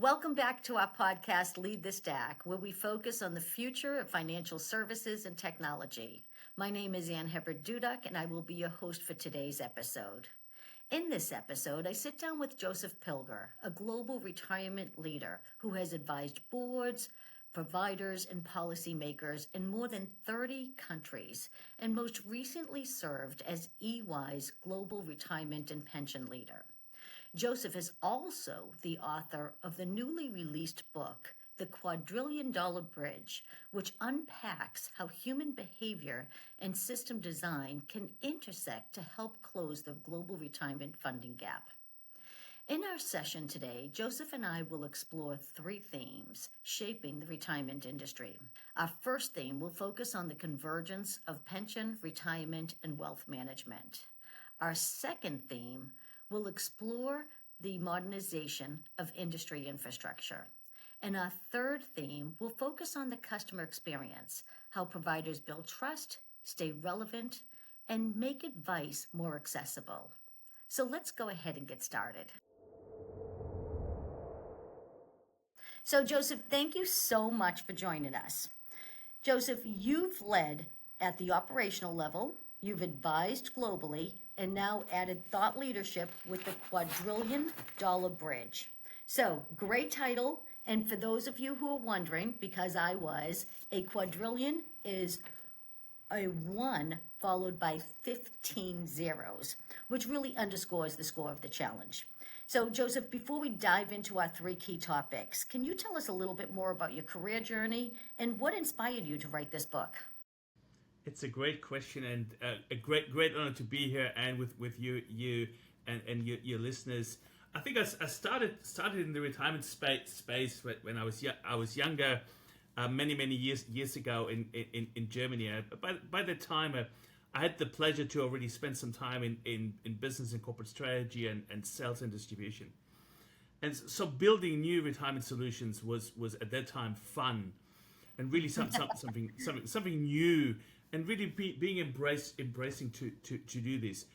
Welcome back to our podcast, Lead the Stack, where we focus on the future of financial services and technology. My name is Hebard Duduch, and I will be your host for today's episode. In this episode, I sit down with Josef Pilger, a global retirement leader who has advised boards, providers, and policymakers in more than 30 countries, and most recently served as EY's global retirement and pension leader. Josef is also the author of the newly released book, The Quadrillion Dollar Bridge, which unpacks how human behavior and system design can intersect to help close the global retirement funding gap. In our session today, Josef and I will explore three themes shaping the retirement industry. Our first theme will focus on the convergence of pension, retirement, and wealth management. Our second theme will explore the modernization of industry infrastructure. And our third theme will focus on the customer experience, how providers build trust, stay relevant, and make advice more accessible. So let's go ahead and get started. So Josef, thank you so much for joining us. Josef, you've led at the operational level, you've advised globally, and now added thought leadership with the Quadrillion Dollar Bridge. So, great title. And for those of you who are wondering, because I was, a quadrillion is a 1 followed by 15 zeros, which really underscores the score of the challenge. So, Josef, before we dive into our three key topics, can you tell us a little bit more about your career journey and what inspired you to write this book? It's a great question and a great honor to be here and with you and your listeners. I think I started in the retirement space when I was younger, many years ago in Germany. By that time, I had the pleasure to already spend some time in business and corporate strategy and sales and distribution. And so building new retirement solutions was at that time fun and really something new. And really being embracing to do this.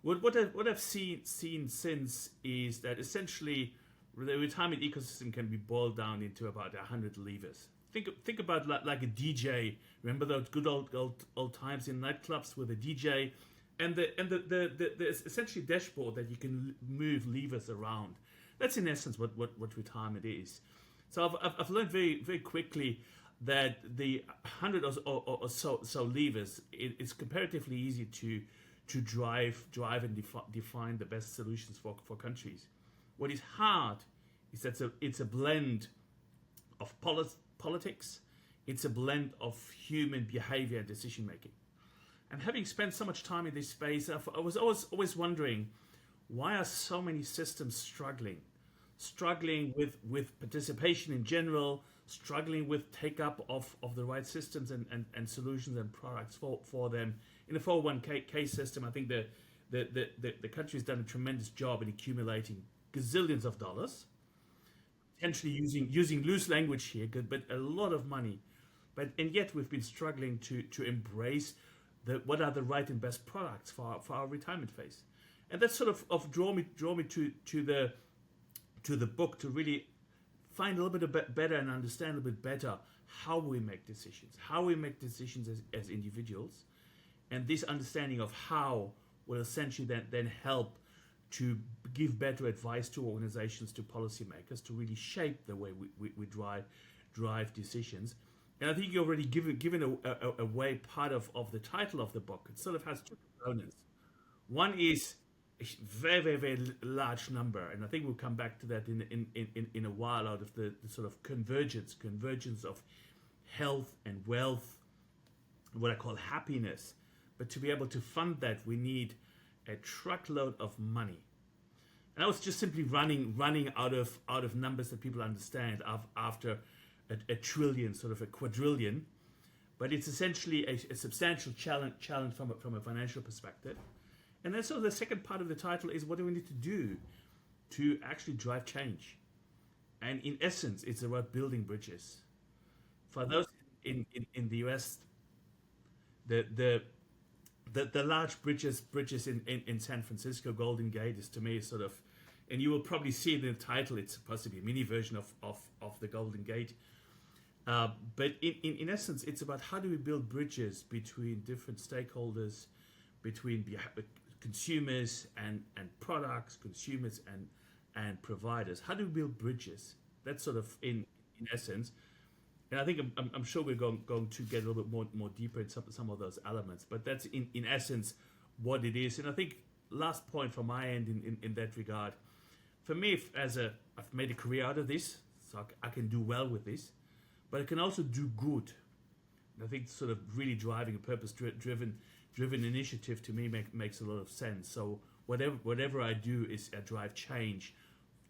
What I've seen since is that essentially the retirement ecosystem can be boiled down into about 100 levers. Think about like a DJ. Remember those good old times in nightclubs with a DJ, and the essentially dashboard that you can move levers around. That's in essence what retirement is. So I've learned very quickly that the 100 or so levers, it's comparatively easy to drive and define the best solutions for countries. What is hard is that it's a blend of politics, it's a blend of human behavior and decision making. And having spent so much time in this space, I was always wondering, why are so many systems struggling with participation in general, struggling with take up of the right systems and solutions and products for them. In the 401k system, I think the country's done a tremendous job in accumulating gazillions of dollars, potentially using loose language here, but a lot of money. And yet we've been struggling to embrace what are the right and best products for our retirement phase. And that sort of draw me to the book to really find a little bit better and understand a little bit better how we make decisions as individuals. And this understanding of how will essentially then help to give better advice to organizations, to policymakers, to really shape the way we drive decisions. And I think you already given away part of the title of the book. It sort of has two components. One is a very large number, and I think we'll come back to that in a while, out of the sort of convergence of health and wealth, what I call happiness. But to be able to fund that, we need a truckload of money. And I was just simply running out of numbers that people understand after a trillion, sort of a quadrillion. But it's essentially a substantial challenge from a financial perspective. And then so the second part of the title is, what do we need to do to actually drive change? And in essence, it's about building bridges. For those in the US, the large bridges in San Francisco, Golden Gate is to me sort of And you will probably see in the title, it's supposed to be a mini version of the Golden Gate. But in essence, it's about how do we build bridges between different stakeholders, between consumers and products, consumers and providers. How do we build bridges? That's sort of in essence. And I think I'm sure we're going to get a little bit more deeper in some of those elements. But that's in essence what it is. And I think last point from my end in that regard, for me, I've made a career out of this, so I can do well with this, but I can also do good. And I think sort of really driving a purpose-driven initiative to me makes a lot of sense. So whatever I do is I drive change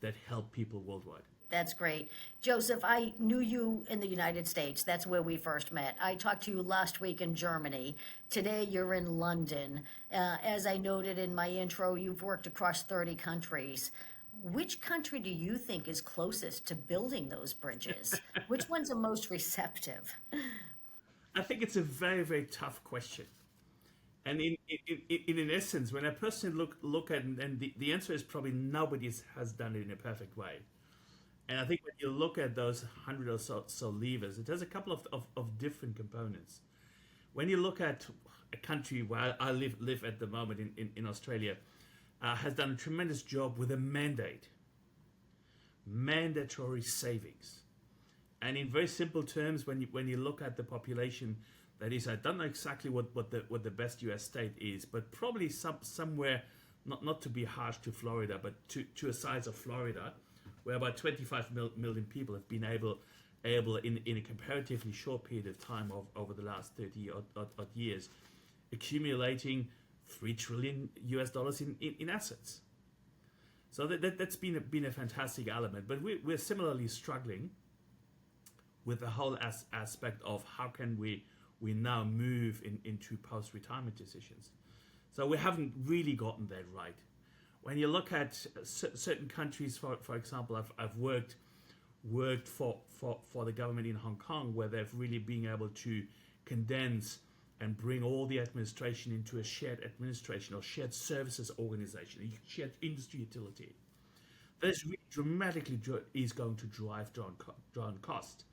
that help people worldwide. That's great. Joseph, I knew you in the United States. That's where we first met. I talked to you last week in Germany. Today you're in London. As I noted in my intro, you've worked across 30 countries. Which country do you think is closest to building those bridges? Which one's the most receptive? I think it's a very, very tough question. And in essence, when I personally look at it, and the answer is probably nobody has done it in a perfect way. And I think when you look at those 100 or so levers, it has a couple of different components. When you look at a country where I live at the moment in Australia, has done a tremendous job with a mandatory savings. And in very simple terms, when you look at the population, that is, I don't know exactly what the best US state is, but probably somewhere, not to be harsh to Florida, but to a size of Florida, where about 25 million people have been able in a comparatively short period of time over the last 30 odd years, accumulating $3 trillion in assets. So that's been a fantastic element. But we're similarly struggling with the whole aspect of how can we now move into post-retirement decisions. So we haven't really gotten that right. When you look at certain countries, for example, I've worked for the government in Hong Kong, where they've really been able to condense and bring all the administration into a shared administration or shared services organization, a shared industry utility. That is really dramatically is going to drive down cost.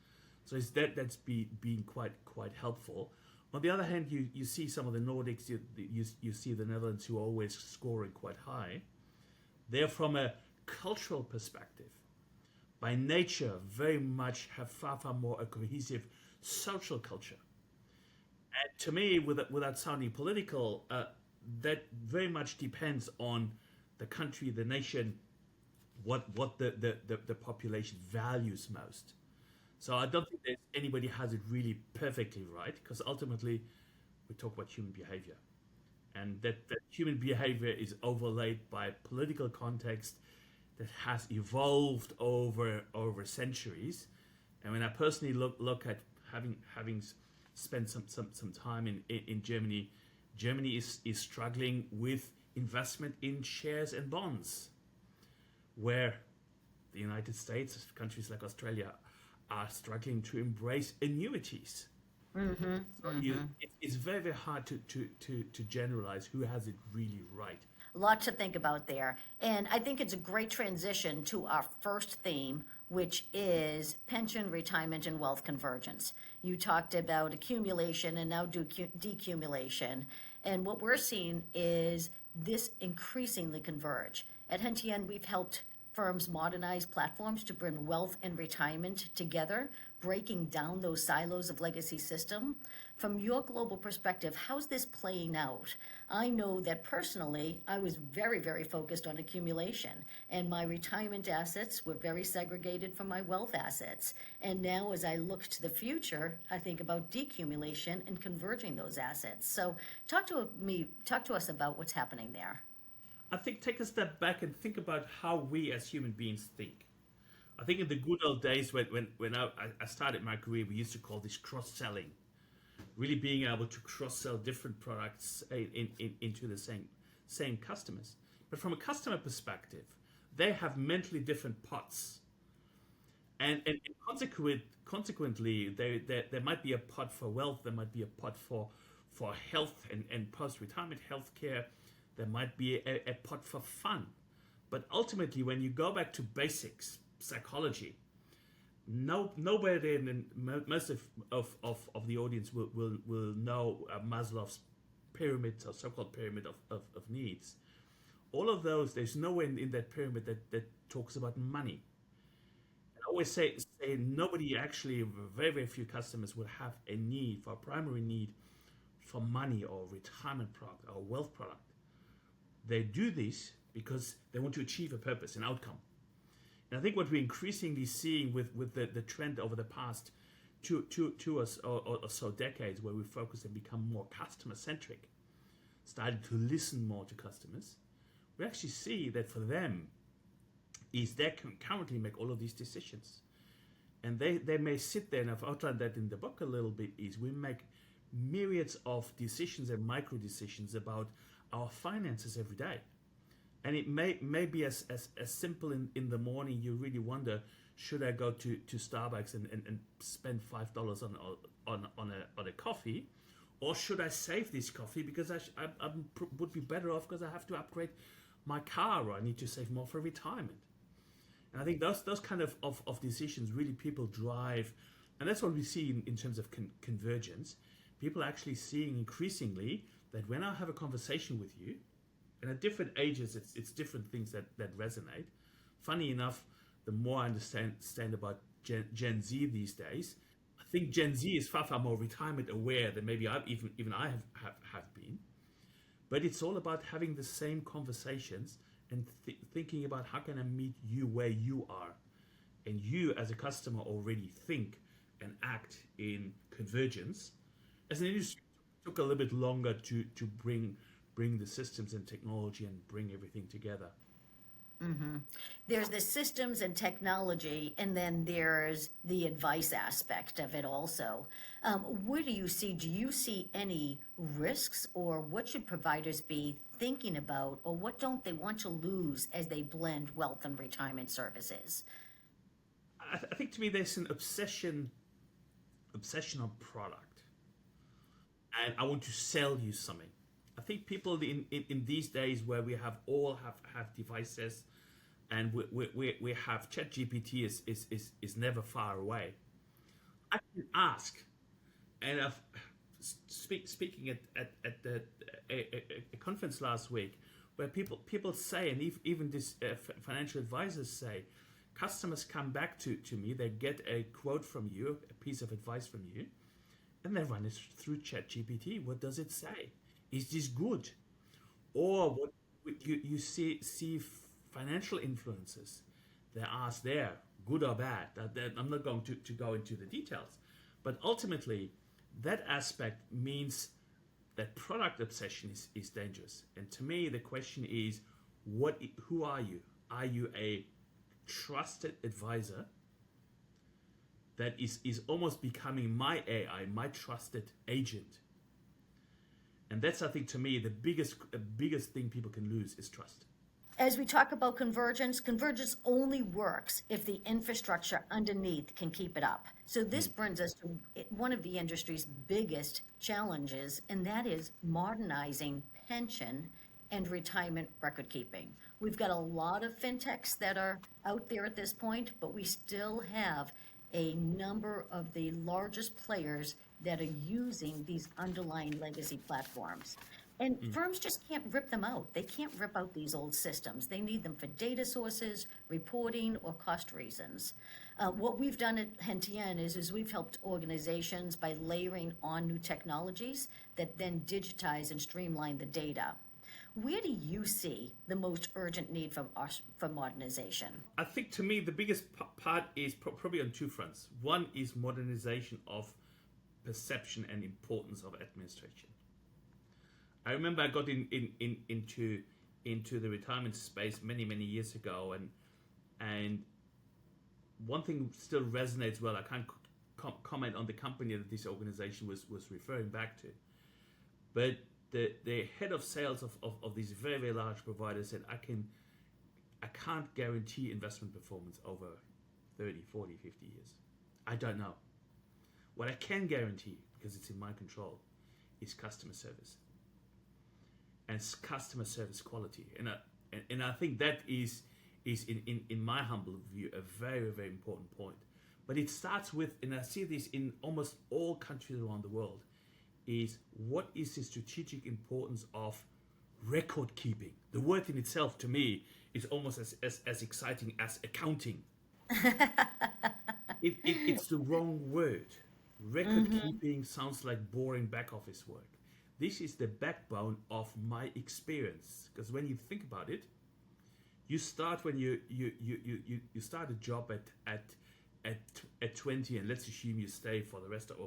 So that's been quite helpful. On the other hand, you see some of the Nordics, you see the Netherlands, who are always scoring quite high. They're from a cultural perspective, by nature, very much have far more a cohesive social culture. And to me, without sounding political, that very much depends on the country, the nation, what the population values most. So I don't think that anybody has it really perfectly right, because ultimately we talk about human behavior. And that human behavior is overlaid by political context that has evolved over centuries. And when I personally look at having spent some time in Germany, Germany is struggling with investment in shares and bonds, where the United States, countries like Australia, are struggling to embrace annuities. It's very, very hard to generalize who has it really right. A lot to think about there. And I think it's a great transition to our first theme, which is pension, retirement, and wealth convergence. You talked about accumulation and now decumulation. And what we're seeing is this increasingly converge. At Hentian, we've helped firms modernize platforms to bring wealth and retirement together, breaking down those silos of legacy system. From your global perspective, how's this playing out? I know that personally, I was very, very focused on accumulation, and my retirement assets were very segregated from my wealth assets. And now as I look to the future, I think about decumulation and converging those assets. So talk to us about what's happening there. I think take a step back and think about how we as human beings think. I think in the good old days when I started my career, we used to call this cross-selling. Really being able to cross-sell different products into the same customers. But from a customer perspective, they have mentally different pots. And consequently, there might be a pot for wealth, there might be a pot for health and post-retirement healthcare. There might be a pot for fun. But ultimately, when you go back to basics, psychology, nobody in most of the audience will know Maslow's pyramid, or so-called pyramid of needs. All of those, there's nowhere in that pyramid that talks about money. I always say nobody actually, very, very few customers will have a need, for a primary need, for money or retirement product or wealth product. They do this because they want to achieve a purpose, an outcome. And I think what we're increasingly seeing with the trend over the past two or so decades, where we focus and become more customer centric, started to listen more to customers, we actually see that for them is they can currently make all of these decisions. And they may sit there, and I've outlined that in the book a little bit, is we make myriads of decisions and micro decisions about our finances every day. And it may be as simple in the morning, you really wonder, should I go to Starbucks and spend $5 on a coffee, or should I save this coffee because I would be better off because I have to upgrade my car, or I need to save more for retirement. And I think those kind of decisions really people drive, and that's what we see in terms of convergence. People are actually seeing increasingly that when I have a conversation with you, and at different ages, it's different things that resonate. Funny enough, the more I understand about Gen Z these days, I think Gen Z is far more retirement aware than maybe I have been. But it's all about having the same conversations and thinking about how can I meet you where you are, and you as a customer already think and act in convergence. As an industry, it took a little bit longer to bring the systems and technology and bring everything together. There's the systems and technology, and then there's the advice aspect of it also. What do you see? Do you see any risks, or what should providers be thinking about, or what don't they want to lose as they blend wealth and retirement services? I think to me there's an obsession on product, and I want to sell you something. I think people in these days where we have devices, and we have ChatGPT is never far away. I can ask, and speaking at a conference last week, where people say, and even this financial advisors say, customers come back to me, they get a quote from you, a piece of advice from you, and they run it through ChatGPT. What does it say? Is this good? Or what you see financial influences, they ask there, good or bad. I'm not going to go into the details. But ultimately, that aspect means that product obsession is dangerous. And to me, the question is, who are you? Are you a trusted advisor that is almost becoming my AI, my trusted agent? And that's, I think, to me, the biggest thing people can lose is trust. As we talk about convergence only works if the infrastructure underneath can keep it up. So this brings us to one of the industry's biggest challenges, and that is modernizing pension and retirement record keeping. We've got a lot of fintechs that are out there at this point, but we still have a number of the largest players that are using these underlying legacy platforms. And firms just can't rip them out. They can't rip out these old systems. They need them for data sources, reporting, or cost reasons. What we've done at Hentian is we've helped organizations by layering on new technologies that then digitize and streamline the data. Where do you see the most urgent need for modernization? I think, to me, the biggest part is probably on two fronts. One is modernization of perception and importance of administration. I remember I got into the retirement space many years ago, and one thing still resonates well. I can't comment on the company that this organization was referring back to, but the head of sales of these very large providers said, I can't guarantee investment performance over 30, 40, 50 years. I don't know. What I can guarantee, because it's in my control, is customer service. And customer service quality. And And I think that is in my humble view a very, very important point. But it starts with, and I see this in almost all countries around the world, is what is the strategic importance of record keeping? The word in itself to me is almost as exciting as accounting. It's the wrong word. Record keeping sounds like boring back office work. This is the backbone of my experience, because when you think about it, you start when you start a job at 20, and let's assume you stay for the rest of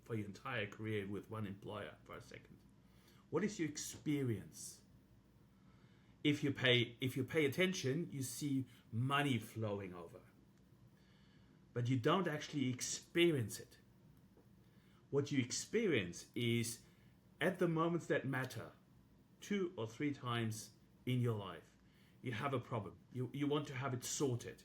for your entire career with one employer for a second. What is your experience? If you pay attention, you see money flowing over, but you don't actually experience it. What you experience is, at the moments that matter, 2 or 3 times in your life, you have a problem. You want to have it sorted.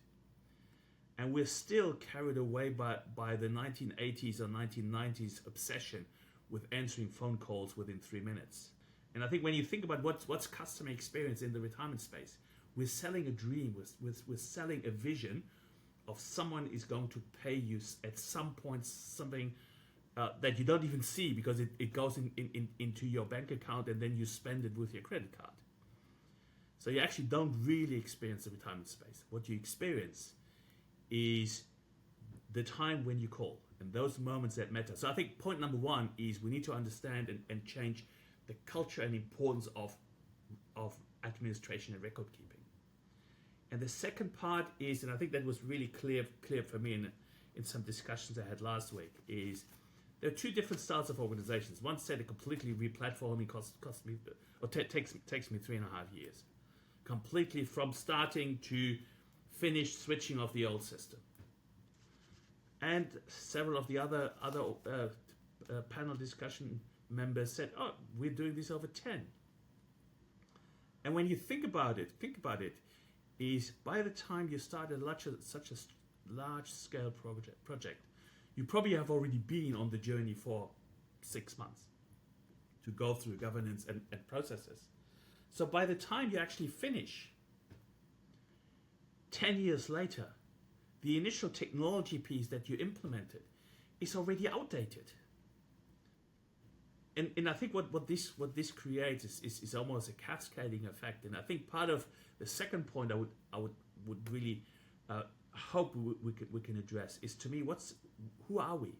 And we're still carried away by the 1980s or 1990s obsession with answering phone calls within 3 minutes. And I think when you think about what's customer experience in the retirement space, we're selling a dream, we're selling a vision of someone is going to pay you at some point something that you don't even see, because it goes into your bank account and then you spend it with your credit card. So you actually don't really experience the retirement space. What you experience is the time when you call and those moments that matter. So I think point number 1 is we need to understand and change the culture and importance of administration and record keeping. And the second part is, and I think that was really clear for me in some discussions I had last week, is there are 2 different styles of organizations. One said a completely replatforming cost me, or takes me 3.5 years. Completely from starting to finish switching off the old system. And several of the other panel discussion members said, oh, we're doing this over 10. And when you think about it, is by the time you start such a large scale project, you probably have already been on the journey for 6 months to go through governance and processes. So by the time you actually finish, 10 years later, the initial technology piece that you implemented is already outdated. And I think what this creates is almost a cascading effect. And I think part of the second point I would really hope we can address is, to me, who are we?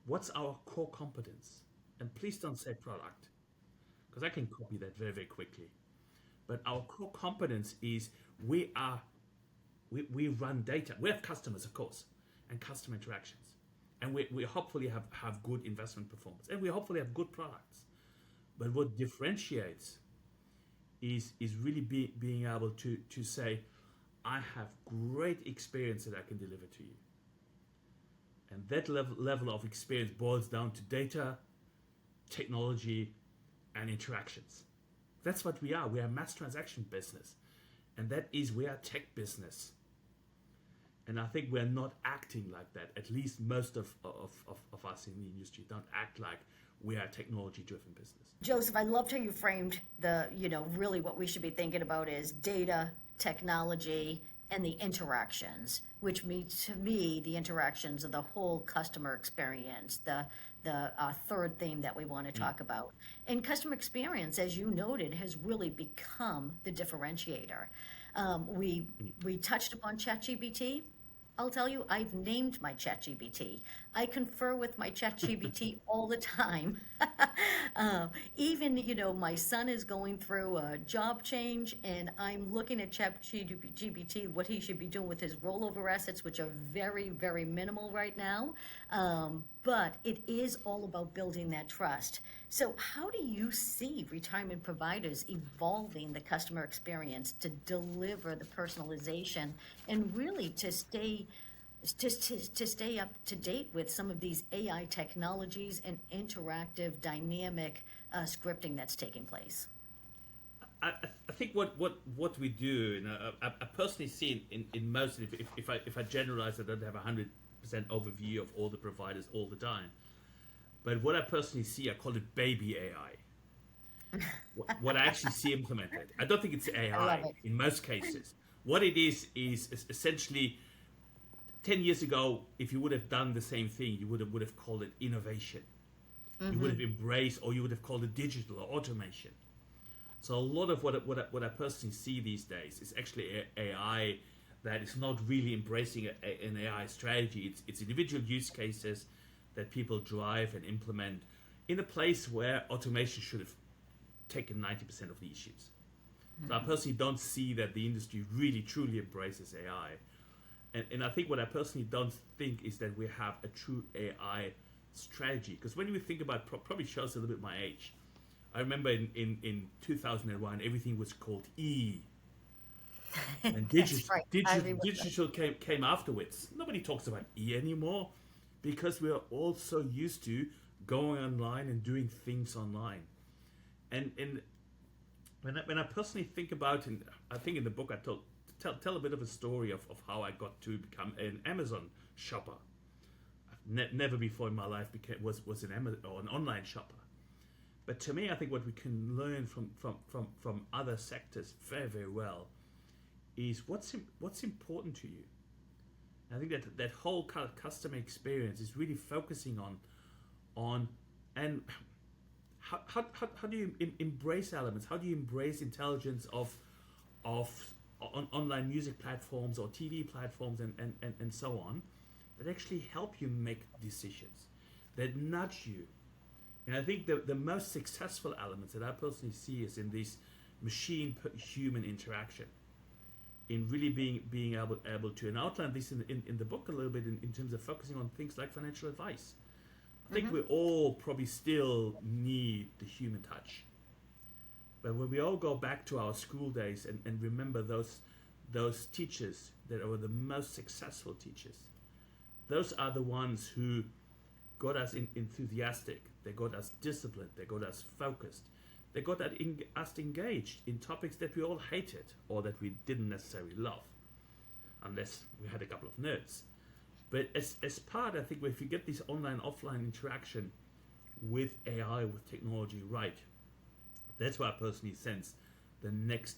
What's our core competence? And please don't say product, because I can copy that very, very quickly. But our core competence is we run data. We have customers, of course, and customer interactions. And we hopefully have good investment performance. And we hopefully have good products. But what differentiates is really being able to say, I have great experience that I can deliver to you. And that level of experience boils down to data, technology, and interactions. That's what we are. We are a mass transaction business. And we are a tech business. And I think we're not acting like that. At least most of us in the industry don't act like we are a technology-driven business. Joseph, I loved how you framed really what we should be thinking about is data, technology, and the interactions, which means to me the interactions of the whole customer experience, the third theme that we want to talk about. And customer experience, as you noted, has really become the differentiator. We touched upon ChatGPT. I'll tell you, I've named my ChatGPT. I confer with my ChatGPT all the time. Even, my son is going through a job change, and I'm looking at ChatGPT, what he should be doing with his rollover assets, which are very, very minimal right now. But it is all about building that trust. So how do you see retirement providers evolving the customer experience to deliver the personalization and really to stay up to date with some of these AI technologies and interactive, dynamic scripting that's taking place? I think what we do, I personally see in most, if I generalize, I don't have 100% overview of all the providers all the time. But what I personally see, I call it baby AI. what I actually see implemented. I don't think it's I love AI it. in most cases. What it is essentially 10 years ago, if you would have done the same thing, you would have called it innovation. You would have embraced, or you would have called it digital or automation. So a lot of what I personally see these days is actually AI that is not really embracing an AI strategy. It's individual use cases that people drive and implement in a place where automation should have taken 90% of the issues. So I personally don't see that the industry really truly embraces AI. And I think what I personally don't think is that we have a true AI strategy. Because when we think about, probably shows a little bit my age. I remember in 2001, everything was called E. And That's right. I remember. digital came afterwards. Nobody talks about E anymore because we are all so used to going online and doing things online. And when I personally think about, and I think in the book I tell a bit of a story of how I got to become an Amazon shopper. I've never before in my life was an Amazon or an online shopper. But to me, I think what we can learn from other sectors very, very well is what's important to you. I think that whole customer experience is really focusing on and how do you embrace elements? How do you embrace intelligence of online music platforms or TV platforms and so on that actually help you make decisions, that nudge you? And I think the most successful elements that I personally see is in this machine-human interaction, in really being able to, and outline this in the book a little bit in terms of focusing on things like financial advice. I think we all probably still need the human touch. But when we all go back to our school days and remember those teachers that were the most successful teachers, those are the ones who got us enthusiastic, they got us disciplined, they got us focused, they got us engaged in topics that we all hated or that we didn't necessarily love, unless we had a couple of nerds. But as part, I think if you get this online-offline interaction with AI, with technology right, that's where I personally sense the next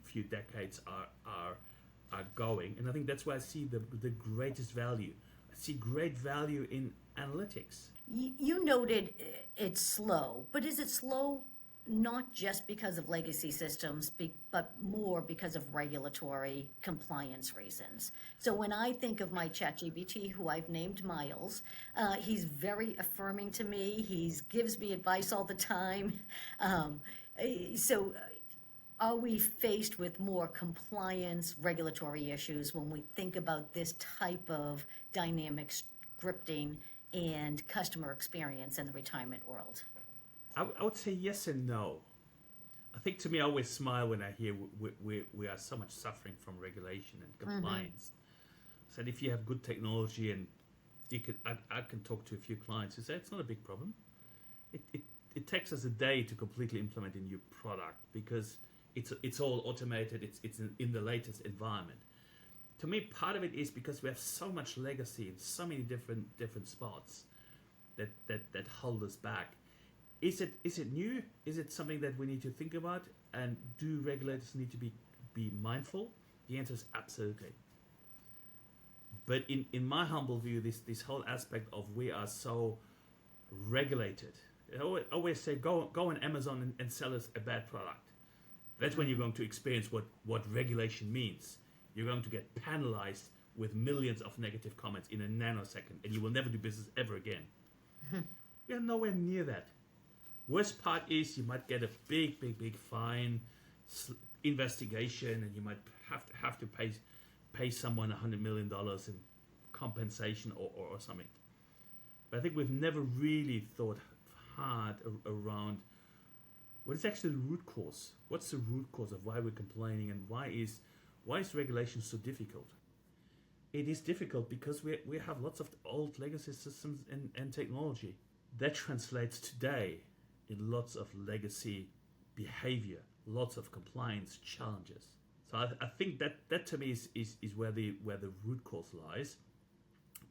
few decades are going. And I think that's where I see the greatest value. I see great value in analytics. You noted it's slow, but is it slow not just because of legacy systems, but more because of regulatory compliance reasons? So when I think of my ChatGPT, who I've named Miles, he's very affirming to me. He gives me advice all the time. So are we faced with more compliance regulatory issues when we think about this type of dynamic scripting and customer experience in the retirement world? I would say yes and no. I think to me, I always smile when I hear we are so much suffering from regulation and compliance. So if you have good technology, and I can talk to a few clients who say it's not a big problem. It takes us a day to completely implement a new product because it's all automated. It's in the latest environment. To me, part of it is because we have so much legacy in so many different spots that hold us back. Is it new? Is it something that we need to think about? And do regulators need to be mindful? The answer is absolutely. But in my humble view, this whole aspect of we are so regulated. I always say go on Amazon and sell us a bad product. That's when you're going to experience what regulation means. You're going to get penalized with millions of negative comments in a nanosecond, and you will never do business ever again. We are nowhere near that. Worst part is you might get a big fine, investigation, and you might have to pay someone $100 million in compensation or something. But I think we've never really thought hard around what is actually the root cause. What's the root cause of why we're complaining, and why is regulation so difficult? It is difficult because we have lots of old legacy systems and technology. That translates today in lots of legacy behavior, lots of compliance challenges. So I think that to me is where the root cause lies.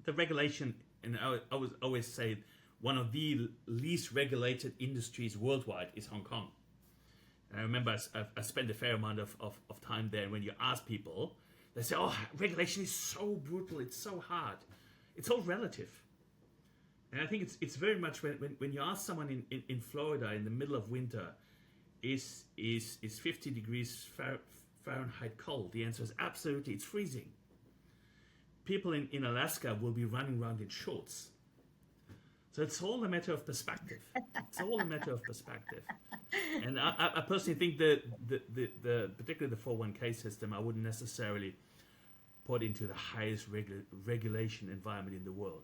The regulation, and I always say one of the least regulated industries worldwide is Hong Kong. And I remember I spent a fair amount of time there. And when you ask people, they say, oh, regulation is so brutal, it's so hard. It's all relative. And I think it's very much when you ask someone in Florida in the middle of winter, is 50 degrees Fahrenheit cold? The answer is absolutely, it's freezing. People in Alaska will be running around in shorts. So it's all a matter of perspective. It's all a matter of perspective. And I personally think the particularly the 401k system, I wouldn't necessarily put into the highest regulation environment in the world.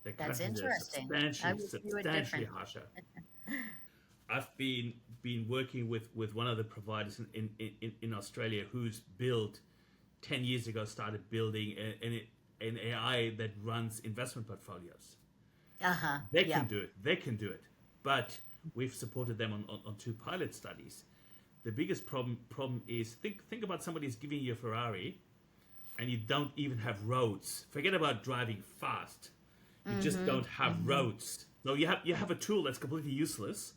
The That's countries are interesting. I substantially harsher. I've been working with one of the providers in Australia who's built 10 years ago started building an AI that runs investment portfolios. They can do it. They can do it. But we've supported them on 2 pilot studies. The biggest problem is think about somebody who's giving you a Ferrari and you don't even have roads. Forget about driving fast. You just don't have roads. No, you have a tool that's completely useless.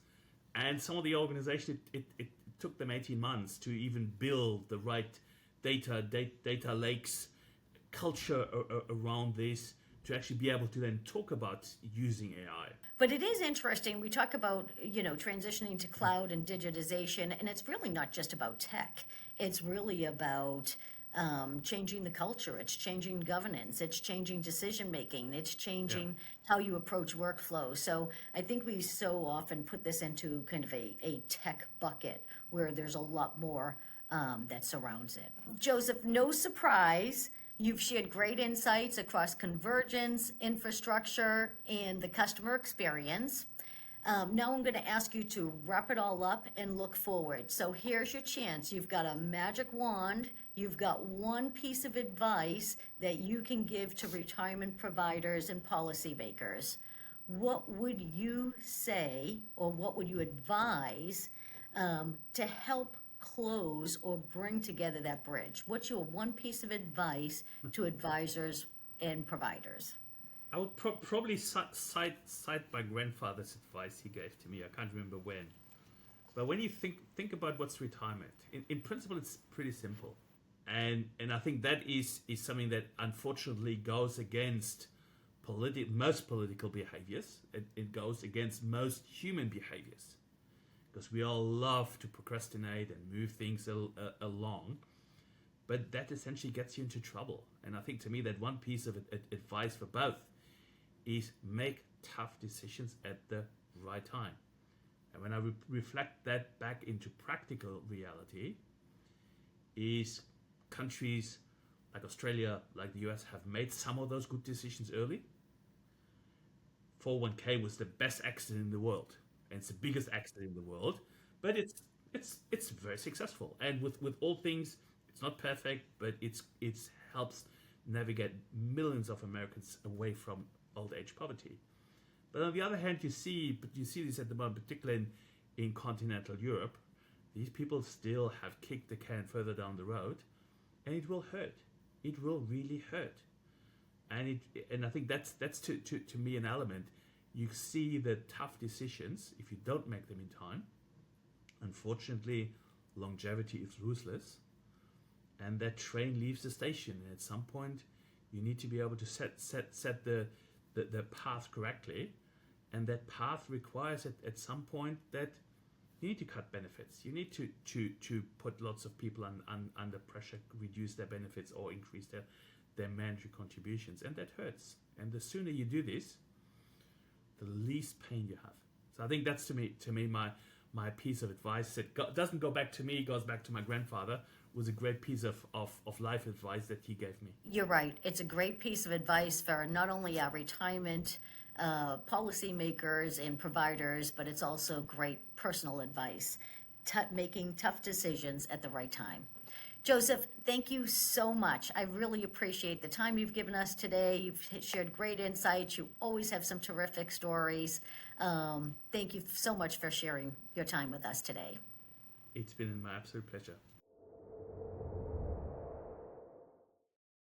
And some of the organization, it took them 18 months to even build the right data lakes, culture around this, to actually be able to then talk about using AI. But it is interesting. We talk about, transitioning to cloud and digitization, and it's really not just about tech. It's really about changing the culture. It's changing governance. It's changing decision making. It's changing how you approach workflow. So I think we so often put this into kind of a tech bucket where there's a lot more that surrounds it. Josef, no surprise, you've shared great insights across convergence, infrastructure, and the customer experience. Now I'm going to ask you to wrap it all up and look forward. So here's your chance. You've got a magic wand. You've got one piece of advice that you can give to retirement providers and policymakers. What would you say, or what would you advise to help close or bring together that bridge? What's your one piece of advice to advisors and providers? I would probably cite my grandfather's advice he gave to me. I can't remember when. But when you think about what's retirement, in principle, it's pretty simple. And I think that is something that unfortunately goes against most political behaviors. It goes against most human behaviors. Because we all love to procrastinate and move things along. But that essentially gets you into trouble. And I think to me that one piece of advice for both is make tough decisions at the right time. And when I reflect that back into practical reality, is countries like Australia, like the US, have made some of those good decisions early. 401k was the best accident in the world, and it's the biggest accident in the world, but it's very successful. And with all things, it's not perfect, but it helps navigate millions of Americans away from old age poverty. But on the other hand, you see this at the moment, particularly in continental Europe. These people still have kicked the can further down the road, and it will hurt. It will really hurt. And I think that's to me an element. You see the tough decisions, if you don't make them in time, unfortunately, longevity is ruthless, and that train leaves the station. And at some point, you need to be able to set the path correctly, and that path requires at some point that you need to cut benefits. You need to put lots of people under pressure, reduce their benefits, or increase their mandatory contributions, and that hurts. And the sooner you do this, the least pain you have. So I think that's to me my piece of advice. It doesn't go back to me, it goes back to my grandfather. It was a great piece of life advice that he gave me. You're right. It's a great piece of advice for not only our retirement policymakers and providers, but it's also great personal advice, making tough decisions at the right time. Josef, thank you so much. I really appreciate the time you've given us today. You've shared great insights. You always have some terrific stories. Thank you so much for sharing your time with us today. It's been my absolute pleasure.